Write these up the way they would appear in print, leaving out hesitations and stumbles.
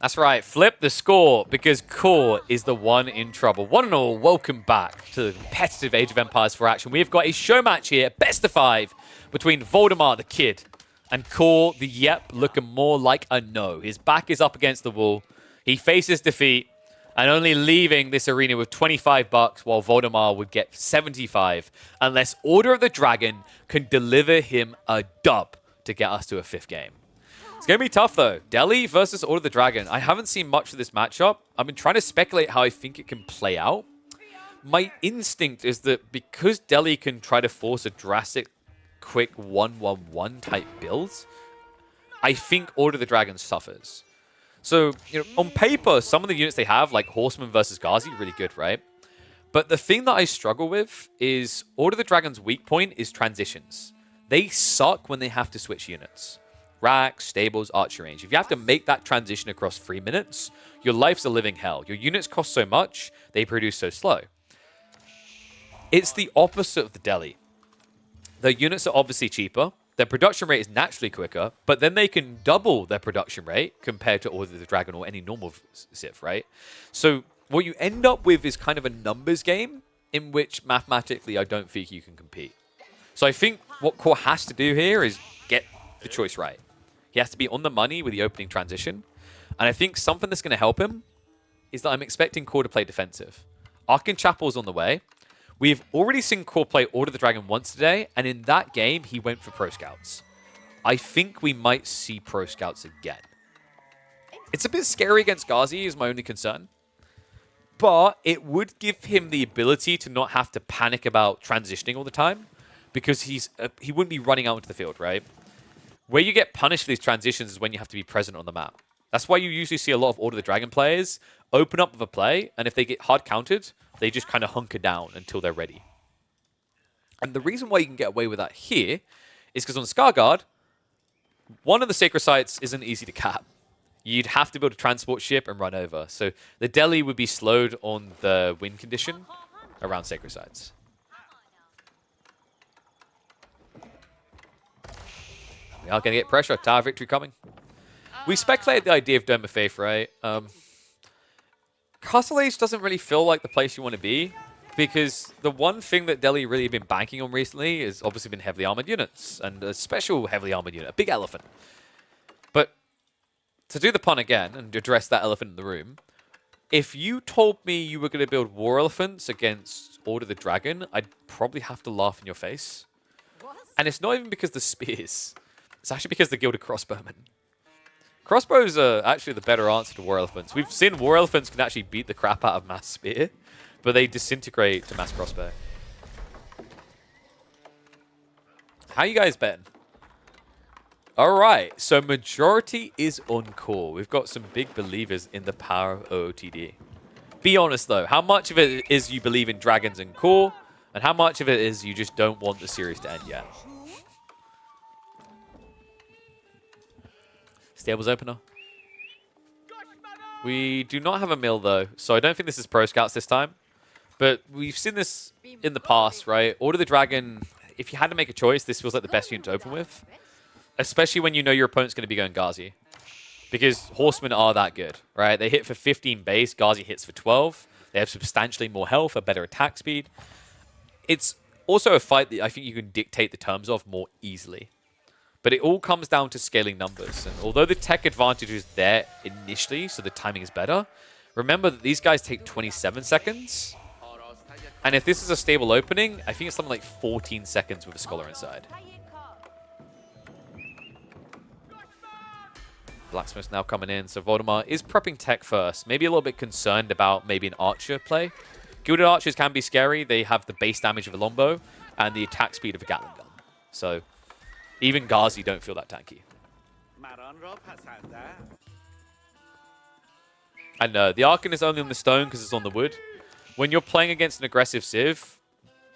That's right, flip the score, because Core is the one in trouble. One and all, welcome back to the competitive Age of Empires 4 action. We've got a show match here, best of 5, between Voldemar the Kid and Core the Yep, looking more like a no. His back is up against the wall. He faces defeat and only leaving this arena with 25 bucks, while Voldemar would get 75, unless Order of the Dragon can deliver him a dub to get us to a 5th game. It's going to be tough, though. Delhi versus Order of the Dragon. I haven't seen much of this matchup. I've been trying to speculate how I think it can play out. My instinct is that because Delhi can try to force a drastic, quick 1-1-1 type build, I think Order of the Dragon suffers. So, on paper, some of the units they have, like Horseman versus Ghazi, really good, right? But the thing that I struggle with is Order of the Dragon's weak point is transitions. They suck when they have to switch units. Racks, stables, archer range. If you have to make that transition across 3 minutes, your life's a living hell. Your units cost so much, they produce so slow. It's the opposite of the Delhi. The units are obviously cheaper, their production rate is naturally quicker, but then they can double their production rate compared to Order of the Dragon or any normal Civ, right? So what you end up with is kind of a numbers game in which mathematically I don't think you can compete. So I think what Core has to do here is get the choice right. He has to be on the money with the opening transition. And I think something that's going to help him is that I'm expecting Core to play defensive. Arkin Chapel's on the way. We've already seen Core play Order of the Dragon once today, and in that game, he went for Pro Scouts. I think we might see Pro Scouts again. It's a bit scary against Ghazi, is my only concern. But it would give him the ability to not have to panic about transitioning all the time, because he wouldn't be running out into the field, right? Where you get punished for these transitions is when you have to be present on the map. That's why you usually see a lot of Order of the Dragon players open up with a play, and if they get hard countered, they just kind of hunker down until they're ready. And the reason why you can get away with that here is because on Scarguard, one of the sacred sites isn't easy to cap. You'd have to build a transport ship and run over. So the Delhi would be slowed on the wind condition around sacred sites. We are going to get pressure. Tower victory coming. We speculated the idea of Dome of Faith, right? Castle Age doesn't really feel like the place you want to be, because the one thing that Delhi really been banking on recently has obviously been heavily armored units, and a special heavily armored unit, a big elephant. But to do the pun again and address that elephant in the room, if you told me you were going to build war elephants against Order of the Dragon, I'd probably have to laugh in your face. And it's not even because the spears. It's actually because the Gilded Crossbowmen. Crossbows are actually the better answer to War Elephants. We've seen War Elephants can actually beat the crap out of Mass Spear, but they disintegrate to Mass Crossbow. How you guys betting? Alright, so majority is on Core. We've got some big believers in the power of OOTD. Be honest though, how much of it is you believe in Dragons and Core, and how much of it is you just don't want the series to end yet? Stables opener. We do not have a mill though, so I don't think this is Pro Scouts this time. But we've seen this in the past, right? Order the Dragon, if you had to make a choice, this feels like the best unit to open with. Especially when you know your opponent's going to be going Ghazi. Because Horsemen are that good, right? They hit for 15 base, Ghazi hits for 12. They have substantially more health, a better attack speed. It's also a fight that I think you can dictate the terms of more easily. But it all comes down to scaling numbers. And although the tech advantage is there initially, so the timing is better, remember that these guys take 27 seconds. And if this is a stable opening, I think it's something like 14 seconds with a Scholar inside. Blacksmith's now coming in, so Voldemar is prepping tech first. Maybe a little bit concerned about maybe an Archer play. Gilded Archers can be scary. They have the base damage of a longbow and the attack speed of a Gatling gun. So even Ghazi don't feel that tanky. And the Archon is only on the stone because it's on the wood. When you're playing against an aggressive Civ,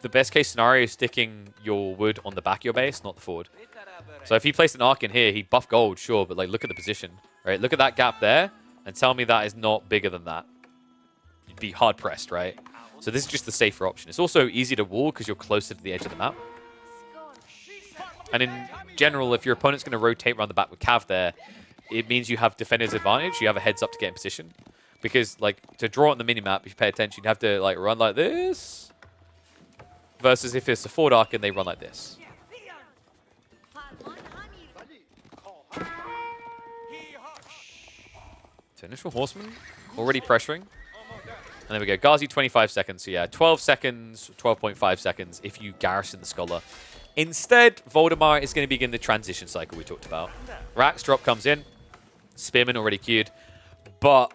the best case scenario is sticking your wood on the back of your base, not the forward. So if he placed an Archon here, he'd buff gold, sure, but like look at the position. Right? Look at that gap there, and tell me that is not bigger than that. You'd be hard pressed, right? So this is just the safer option. It's also easy to wall because you're closer to the edge of the map. And in general, if your opponent's going to rotate around the back with Cav there, it means you have defender's advantage. You have a heads up to get in position. Because, like, to draw on the minimap, if you pay attention, you have to, like, run like this. Versus if it's a forward arc and they run like this. So initial horseman, already pressuring. And there we go. Ghazi, 25 seconds. So yeah, 12 seconds, 12.5 seconds if you garrison the scholar. Instead, Voldemar is going to begin the transition cycle we talked about. Rax drop comes in. Spearman already queued. But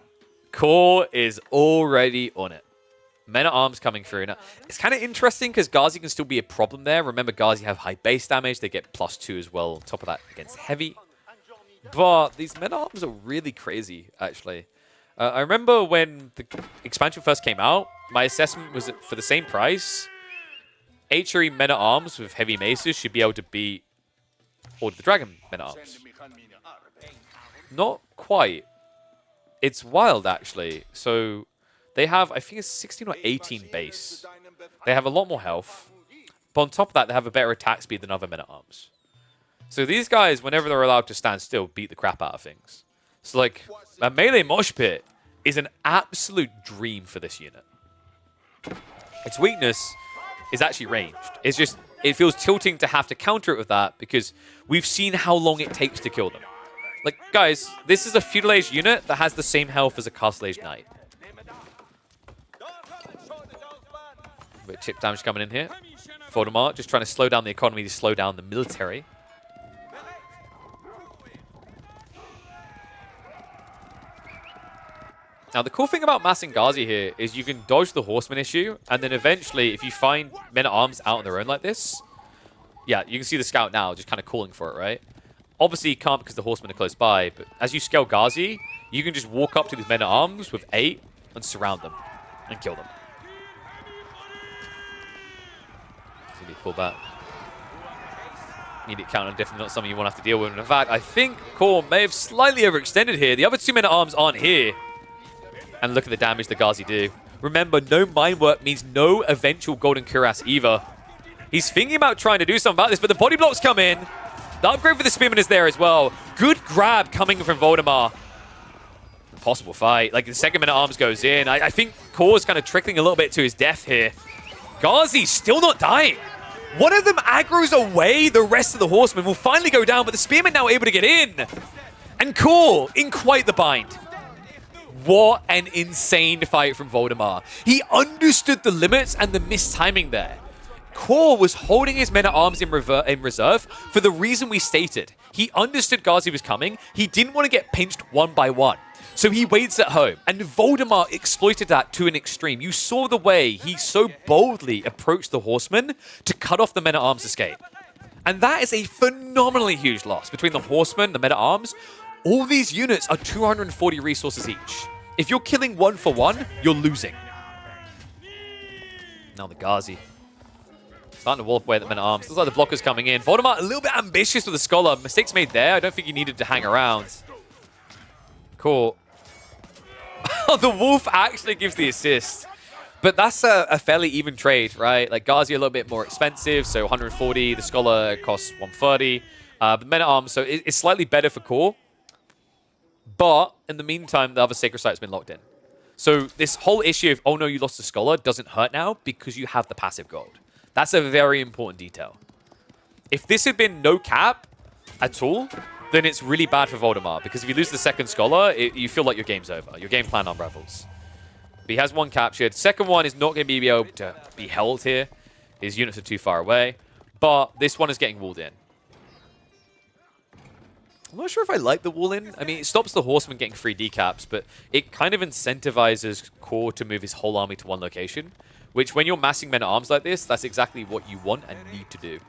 Core is already on it. Men-at-Arms coming through. Now, it's kind of interesting because Ghazi can still be a problem there. Remember, Ghazi have high base damage. They get +2 as well on top of that against heavy. But these Men-at-Arms are really crazy, actually. I remember when the expansion first came out, my assessment was that for the same price, HRE Men-at-Arms with heavy maces should be able to beat Order of the Dragon Men-at-Arms. Not quite. It's wild, actually. So they have, I think it's 16 or 18 base. They have a lot more health. But on top of that, they have a better attack speed than other Men-at-Arms. So these guys, whenever they're allowed to stand still, beat the crap out of things. So, like, a melee mosh pit is an absolute dream for this unit. Its weakness is actually ranged. It's just, it feels tilting to have to counter it with that because we've seen how long it takes to kill them. Like, guys, this is a Feudal Age unit that has the same health as a Castle Age Knight. Bit chip damage coming in here. Voldemar just trying to slow down the economy to slow down the military. Now, the cool thing about massing Ghazi here is you can dodge the horseman issue, and then eventually, if you find men-at-arms out on their own like this, yeah, you can see the scout now just kind of calling for it, right? Obviously, you can't because the horsemen are close by, but as you scale Ghazi, you can just walk up to these men-at-arms with 8 and surround them and kill them. So you need to pull back. Immediate counter, definitely not something you want to have to deal with. In fact, I think Core may have slightly overextended here. The other 2 men-at-arms aren't here. And look at the damage that Ghazi do. Remember, no mind work means no eventual Golden Cuirass either. He's thinking about trying to do something about this, but the body blocks come in. The upgrade for the Spearman is there as well. Good grab coming from Voldemar. Possible fight. Like, the second Men-at-Arms goes in. I think Core's kind of trickling a little bit to his death here. Ghazi's still not dying. One of them aggroes away. The rest of the horsemen will finally go down, but the Spearman now able to get in. And Core in quite the bind. What an insane fight from Voldemar. He understood the limits and the mistiming there. Core was holding his men-at-arms in reserve for the reason we stated. He understood Ghazi was coming. He didn't want to get pinched one by one. So he waits at home. And Voldemar exploited that to an extreme. You saw the way he so boldly approached the horsemen to cut off the men-at-arms escape. And that is a phenomenally huge loss between the horsemen, the men-at-arms. All these units are 240 resources each. If you're killing one for one, you're losing. Now the Ghazi. Starting to wallop away at the men-at-arms. Looks like the blockers coming in. Voldemar a little bit ambitious with the Scholar. Mistakes made there. I don't think he needed to hang around. Cool. The Wolf actually gives the assist. But that's a fairly even trade, right? Like, Ghazi a little bit more expensive, so 140. The Scholar costs 130. But men-at-arms, so it's slightly better for Core. But in the meantime, the other Sacred Site's been locked in. So this whole issue of, oh no, you lost the Scholar doesn't hurt now because you have the passive gold. That's a very important detail. If this had been no cap at all, then it's really bad for Voldemar. Because if you lose the second Scholar, you feel like your game's over. Your game plan unravels. But he has one captured. Second one is not going to be able to be held here. His units are too far away. But this one is getting walled in. I'm not sure if I like the wall in. I mean, it stops the horseman getting free decaps, but it kind of incentivizes Core to move his whole army to one location, which when you're massing men-at-arms like this, that's exactly what you want and need to do.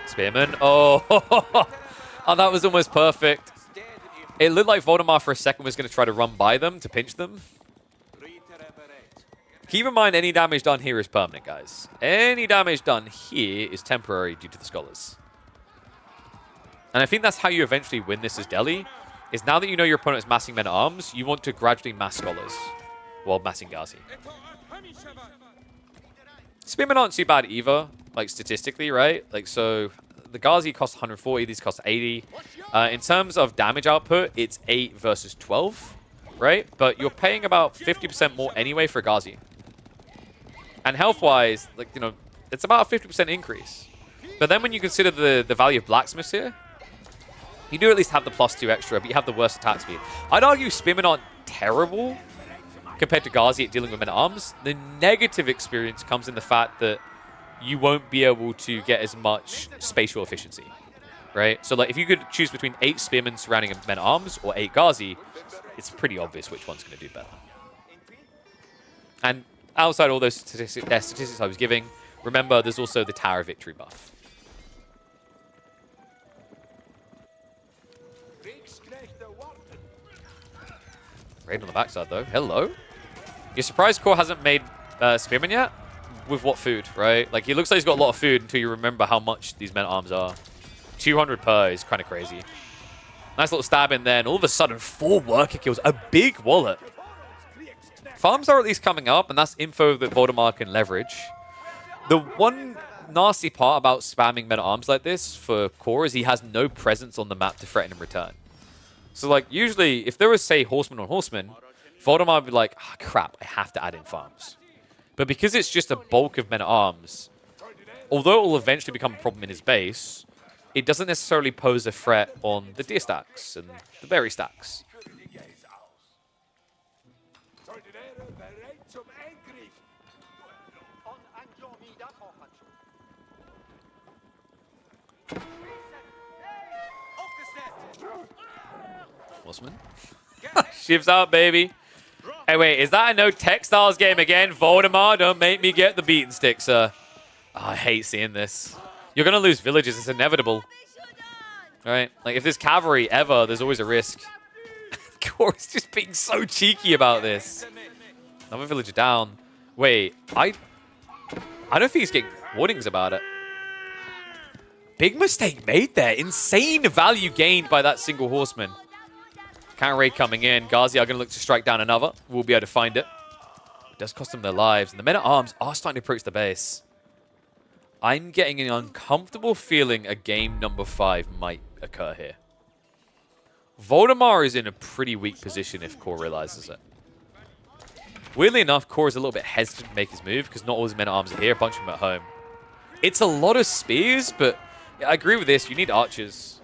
Spearman. Oh, oh, that was almost perfect. It looked like Voldemar for a second was going to try to run by them to pinch them. Keep in mind, any damage done here is permanent, guys. Any damage done here is temporary due to the Scholars. And I think that's how you eventually win this as Delhi, is now that you know your opponent is massing men-at-arms, you want to gradually mass Scholars while massing Ghazi. Spearmen aren't too bad either, like statistically, right? Like, so the Ghazi costs 140, these cost 80. In terms of damage output, it's 8 versus 12, right? But you're paying about 50% more anyway for Ghazi. And health-wise, like, you know, it's about a 50% increase. But then when you consider the value of blacksmiths here, you do at least have the +2 extra, but you have the worst attack speed. I'd argue spearmen aren't terrible compared to Ghazi at dealing with men-at-arms. The negative experience comes in the fact that you won't be able to get as much spatial efficiency, right? So, like, if you could choose between 8 spearmen surrounding men-at-arms or 8 Ghazi, it's pretty obvious which one's going to do better. And outside all those statistics I was giving, remember, there's also the Tower of Victory buff. Raid on the backside, though. Hello? You're surprised Core hasn't made spearmen yet? With what food, right? Like, he looks like he's got a lot of food until you remember how much these men-at-arms are. 200 per is kind of crazy. Nice little stab in there, and all of a sudden, 4 worker kills. A big wallet. Farms are at least coming up, and that's info that Voldemar can leverage. The one nasty part about spamming men-at-arms like this for Core is he has no presence on the map to threaten in return. So, like, usually, if there was, say, horseman on horseman, Voldemar would be like, oh, crap, I have to add in farms. But because it's just a bulk of men-at-arms, although it will eventually become a problem in his base, it doesn't necessarily pose a threat on the deer stacks and the berry stacks. Horseman. Shivs out, baby. Hey, wait, is that a no textiles game again? Voldemar, don't make me get the beaten stick, sir. Oh, I hate seeing this. You're going to lose villages. It's inevitable. All right? Like, if there's cavalry ever, there's always a risk. Core is just being so cheeky about this. Another villager down. Wait, I don't think he's getting warnings about it. Big mistake made there. Insane value gained by that single horseman. Counter raid coming in. Ghazi are going to look to strike down another. We'll be able to find it. It does cost them their lives. And the men-at-arms are starting to approach the base. I'm getting an uncomfortable feeling a game number 5 might occur here. Voldemar is in a pretty weak position if Core realizes it. Weirdly enough, Core is a little bit hesitant to make his move because not all his men-at-arms are here. A bunch of them at home. It's a lot of spears, but I agree with this. You need archers.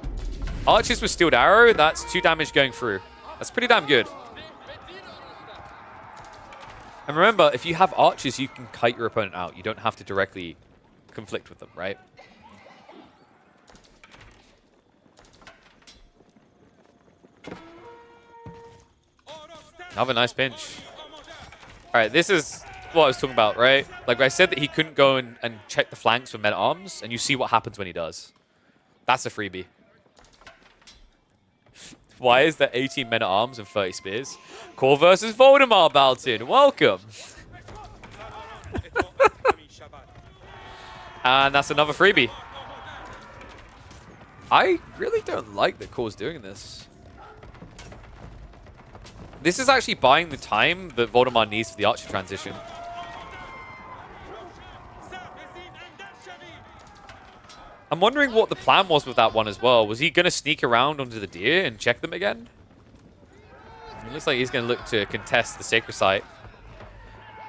Archers with Steeled Arrow, that's 2 damage going through. That's pretty damn good. And remember, if you have archers, you can kite your opponent out. You don't have to directly conflict with them, right? Another nice pinch. All right, this is what I was talking about, right? Like I said that he couldn't go and check the flanks with men-at-arms, and you see what happens when he does. That's a freebie. Why is there 18 men-at-arms and 30 spears? Core versus Voldemar, Baltin. Welcome. And that's another freebie. I really don't like that Core's doing this. This is actually buying the time that Voldemar needs for the archer transition. I'm wondering what the plan was with that one as well. Was he going to sneak around onto the deer and check them again? It looks like he's going to look to contest the sacred site.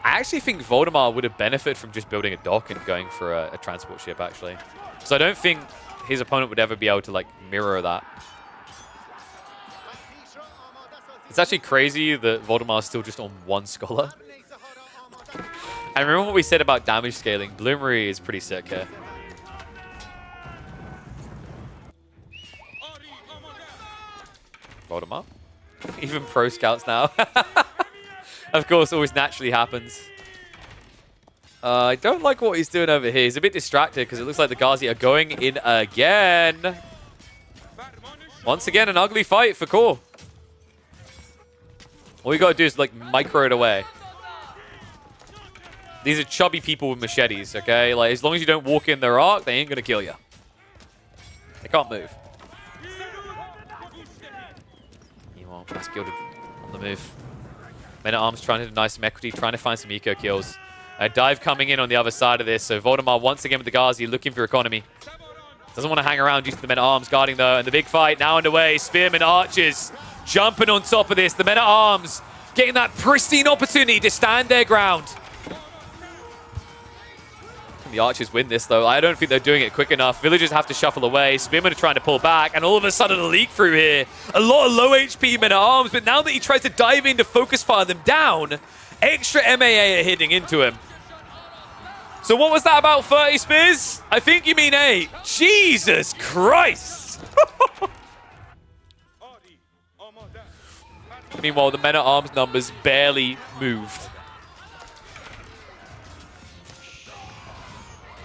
I actually think Voldemar would have benefited from just building a dock and going for a transport ship, actually. So I don't think his opponent would ever be able to, like, mirror that. It's actually crazy that Voldemar is still just on 1 scholar. And remember what we said about damage scaling. Bloomery is pretty sick here. Voldemar. Even pro scouts now. Of course, always naturally happens. I don't like what he's doing over here. He's a bit distracted because it looks like the Ghazi are going in again. Once again, an ugly fight for Core. All you got to do is, like, micro it away. These are chubby people with machetes, okay? Like, as long as you don't walk in their arc, they ain't going to kill you. They can't move. That's gilded on the move. Men-at-arms trying to deny some equity, trying to find some eco kills. A dive coming in on the other side of this. So Voldemar once again with the Ghazi looking for economy. Doesn't want to hang around due to the men-at-arms guarding, though. And the big fight now underway. Spearmen, archers, jumping on top of this. The men-at-arms getting that pristine opportunity to stand their ground. The archers win this, though. I don't think they're doing it quick enough. Villagers have to shuffle away. Spearmen are trying to pull back, and all of a sudden a leak through here. A lot of low HP men-at-arms, but now that he tries to dive in to focus fire them down, extra MAA are hitting into him. So what was that, about 30 spears? I think you mean 8. Jesus Christ! Meanwhile, the men-at-arms numbers barely moved.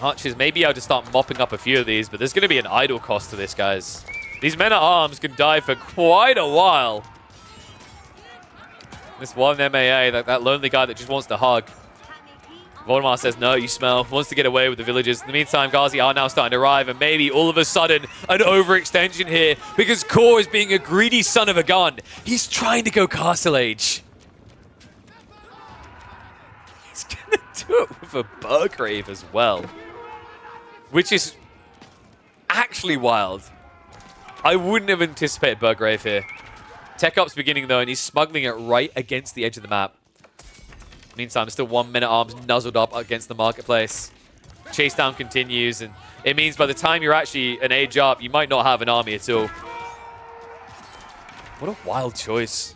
Archers may be able to start mopping up a few of these, but there's going to be an idle cost to this, guys. These men-at-arms can die for quite a while. This one MAA, that lonely guy that just wants to hug. Voldemar says, no, you smell. Wants to get away with the villagers. In the meantime, Ghazi are now starting to arrive, and maybe all of a sudden an overextension here because Core is being a greedy son of a gun. He's trying to go Castle Age. He's going to do it with a Burgrave as well, which is actually wild. I wouldn't have anticipated Burgrave here. Tech up's beginning, though, and he's smuggling it right against the edge of the map. Meantime, still one men-at-arms nuzzled up against the marketplace. Chase down continues, and it means by the time you're actually an age up, you might not have an army at all. What a wild choice.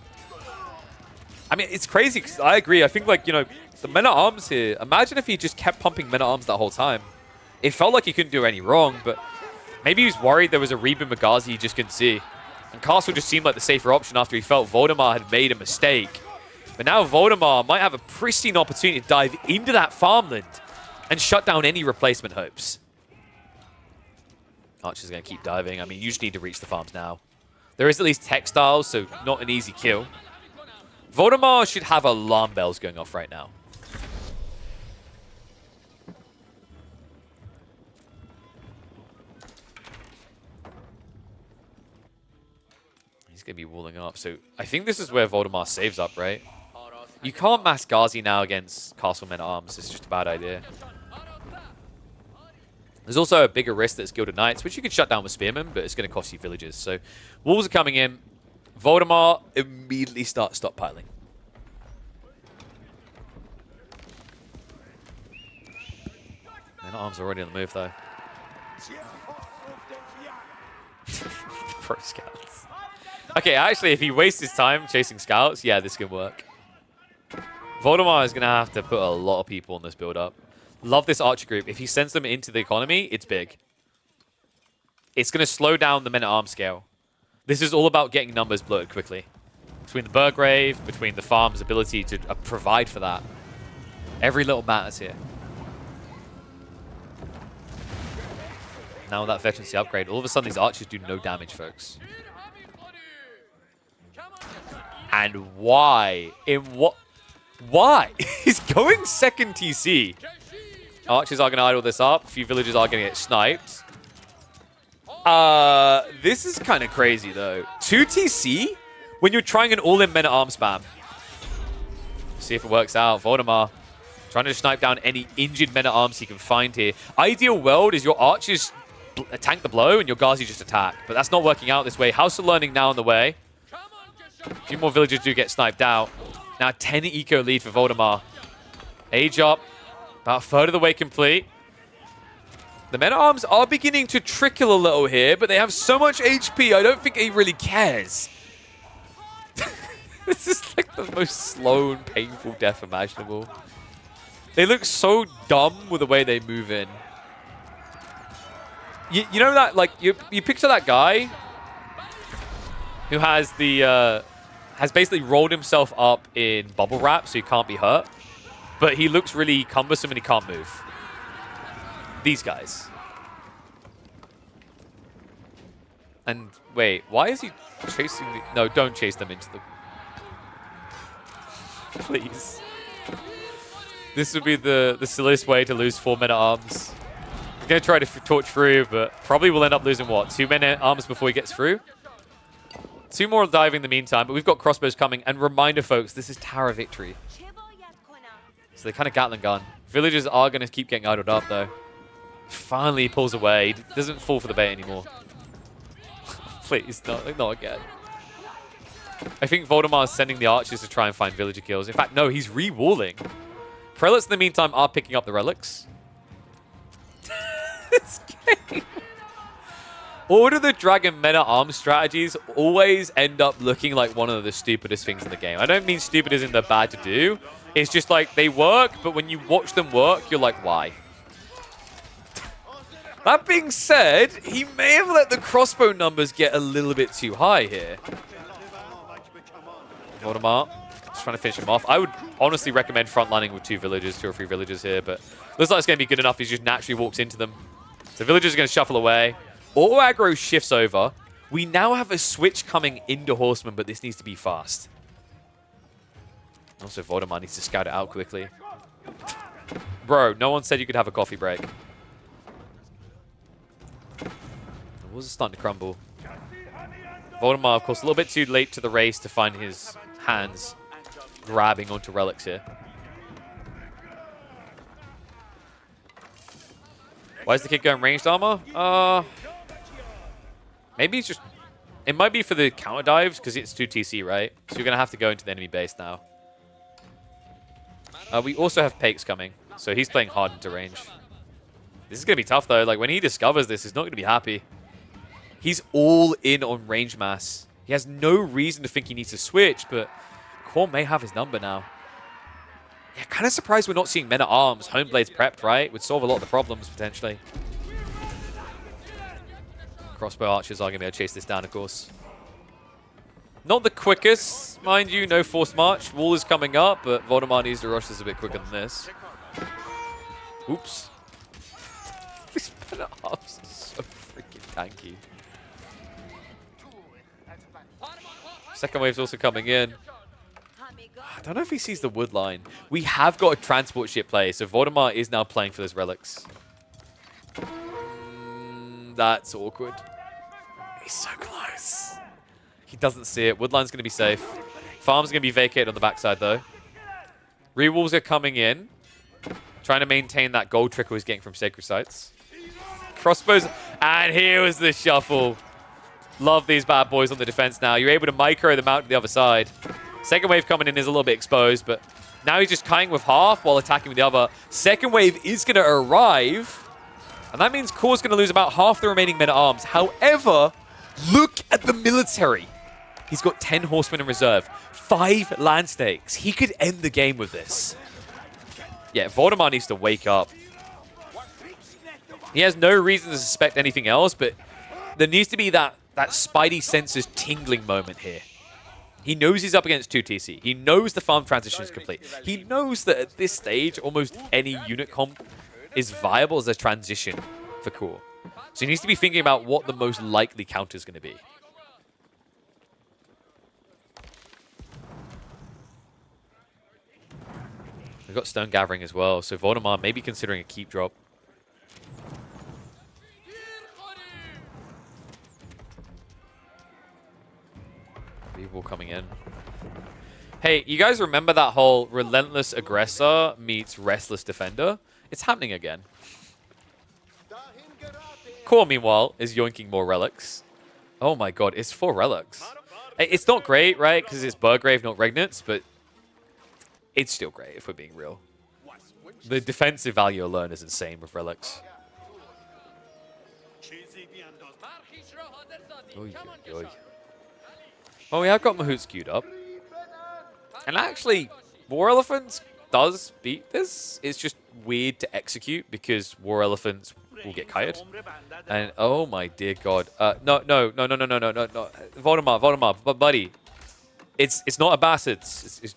I mean, it's crazy, because I agree. I think, like, you know, the men-at-arms here, imagine if he just kept pumping men-at-arms that whole time. It felt like he couldn't do any wrong, but maybe he was worried there was a Reba Magazi he just couldn't see. And Castle just seemed like the safer option after he felt Voldemar had made a mistake. But now Voldemar might have a pristine opportunity to dive into that farmland and shut down any replacement hopes. Archer's going to keep diving. I mean, you just need to reach the farms now. There is at least textiles, so not an easy kill. Voldemar should have alarm bells going off right now. He's going to be walling up. So I think this is where Voldemar saves up, right? You can't mass Ghazi now against Castle Men-at-Arms. It's just a bad idea. There's also a bigger risk that's Gilded Knights, which you could shut down with Spearmen, but it's going to cost you villages. So Wolves are coming in. Voldemar immediately starts stockpiling. Men-at-Arms are already on the move, though. Pro Scouts. Okay, actually, if he wastes his time chasing Scouts, yeah, this can work. Voldemar is going to have to put a lot of people on this build-up. Love this archer group. If he sends them into the economy, it's big. It's going to slow down the men-at-arms scale. This is all about getting numbers bloated quickly. Between the Burgrave, between the farm's ability to provide for that. Every little matters here. Now with that veterancy upgrade, all of a sudden these archers do no damage, folks. And why? In what? Why? He's going second TC. Archers are going to idle this up. A few villagers are going to get sniped. This is kind of crazy, though. 2 TC when you're trying an all-in men-at-arms spam. See if it works out. Voldemar trying to snipe down any injured men-at-arms he can find here. Ideal world is your archers tank the blow and your Ghazi just attack. But that's not working out this way. House of Learning now on the way. A few more villagers do get sniped out. Now 10 eco lead for Voldemar. Age up. About a third of the way complete. The men-at-arms are beginning to trickle a little here, but they have so much HP, I don't think he really cares. This is like the most slow and painful death imaginable. They look so dumb with the way they move in. You know that, like, you picture that guy who has the... has basically rolled himself up in bubble wrap so he can't be hurt. But he looks really cumbersome and he can't move. These guys. And wait, why is he chasing the... No, don't chase them into the... Please. This would be the silliest way to lose 4 men-at-arms. I'm going to try to torch through, but probably will end up losing, what, 2 men-at-arms before he gets through? 2 more diving in the meantime, but we've got crossbows coming. And reminder, folks, this is Tower Victory. So they kind of Gatling gun. Villagers are going to keep getting idled up, though. Finally, he pulls away. He doesn't fall for the bait anymore. Please, not again. I think Voldemar is sending the archers to try and find villager kills. In fact, no, he's re-walling. Prelates, in the meantime, are picking up the relics. This game. Order the Dragon men-at-arms strategies always end up looking like one of the stupidest things in the game. I don't mean stupid as in they're bad to do. It's just like they work, but when you watch them work, you're like, why? That being said, he may have let the crossbow numbers get a little bit too high here. Voldemar just trying to finish him off. I would honestly recommend frontlining with 2 or 3 villagers here, but looks like it's going to be good enough. He just naturally walks into them. So villagers are going to shuffle away. Auto aggro shifts over. We now have a switch coming into Horseman, but this needs to be fast. Also, Voldemar needs to scout it out quickly. Bro, no one said you could have a coffee break. The walls are starting to crumble. Voldemar, of course, a little bit too late to the race to find his hands grabbing onto relics here. Why is the kid going ranged armor? Maybe he's just... It might be for the counter dives, because it's 2 TC, right? So you're going to have to go into the enemy base now. We also have Pakes coming, so he's playing hard into range. This is going to be tough, though. Like, when he discovers this, he's not going to be happy. He's all in on range mass. He has no reason to think he needs to switch, but Core may have his number now. Yeah, kind of surprised we're not seeing men-at-arms. Homeblades prepped, right? Would solve a lot of the problems, potentially. Crossbow archers are going to be able to chase this down, of course. Not the quickest, mind you. No forced march. Wall is coming up, but Voldemar needs to rush this a bit quicker than this. Oops. These men-at-arms are so freaking tanky. Second wave's also coming in. I don't know if he sees the wood line. We have got a transport ship play, so Voldemar is now playing for those relics. That's awkward. He's so close. He doesn't see it. Woodline's going to be safe. Farm's going to be vacated on the backside, though. Rewalls are coming in. Trying to maintain that gold trickle he's getting from Sacred Sites. Crossbows. And here was the shuffle. Love these bad boys on the defense now. You're able to micro them out to the other side. Second wave coming in is a little bit exposed, but now he's just cutting with half while attacking with the other. Second wave is going to arrive. And that means Core's going to lose about half the remaining men-at-arms. However, look at the military. He's got 10 horsemen in reserve, 5 land stakes. He could end the game with this. Yeah, Voldemar needs to wake up. He has no reason to suspect anything else, but there needs to be that spidey senses tingling moment here. He knows he's up against 2 TC. He knows the farm transition is complete. He knows that at this stage, almost any unit comp is viable as a transition for Core. So he needs to be thinking about what the most likely counter is going to be. We've got Stone Gathering as well, so Voldemar may be considering a keep drop. Reroll coming in. Hey, you guys remember that whole Relentless Aggressor meets Restless Defender? It's happening again. Core, meanwhile, is yoinking more relics. Oh my god, it's 4 relics. It's not great, right? Because it's Burgrave, not Regnants, but it's still great if we're being real. The defensive value alone is insane with relics. Oy, oy, oy. Well, we have got Mahout queued up. And actually, War Elephants does beat this. It's just weird to execute because War Elephants will get kited. And oh my dear god. No. Voldemar, buddy. It's not Abbasid.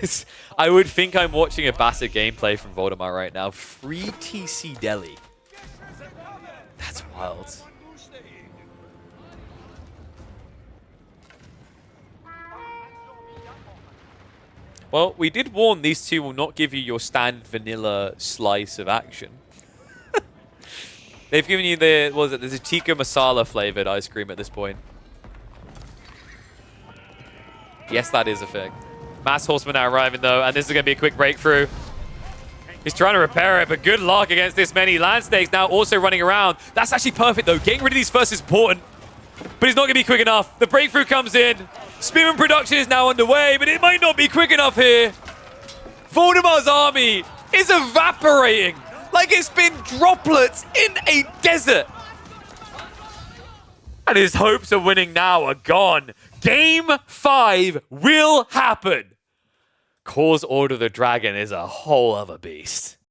It's I would think I'm watching a Abbasid gameplay from Voldemar right now. Free TC Delhi. That's wild. Well, we did warn these two will not give you your standard vanilla slice of action. They've given you the, what is it, there's a tikka masala flavored ice cream at this point. Yes, that is a thing. Mass Horsemen are arriving though, and this is going to be a quick breakthrough. He's trying to repair it, but good luck against this many land snakes now also running around. That's actually perfect, though. Getting rid of these first is important, but he's not going to be quick enough. The breakthrough comes in. Spearman production is now underway, but it might not be quick enough here. Voldemar's army is evaporating like it's been droplets in a desert. And his hopes of winning now are gone. Game 5 will happen. Core's Order of the Dragon is a whole other beast.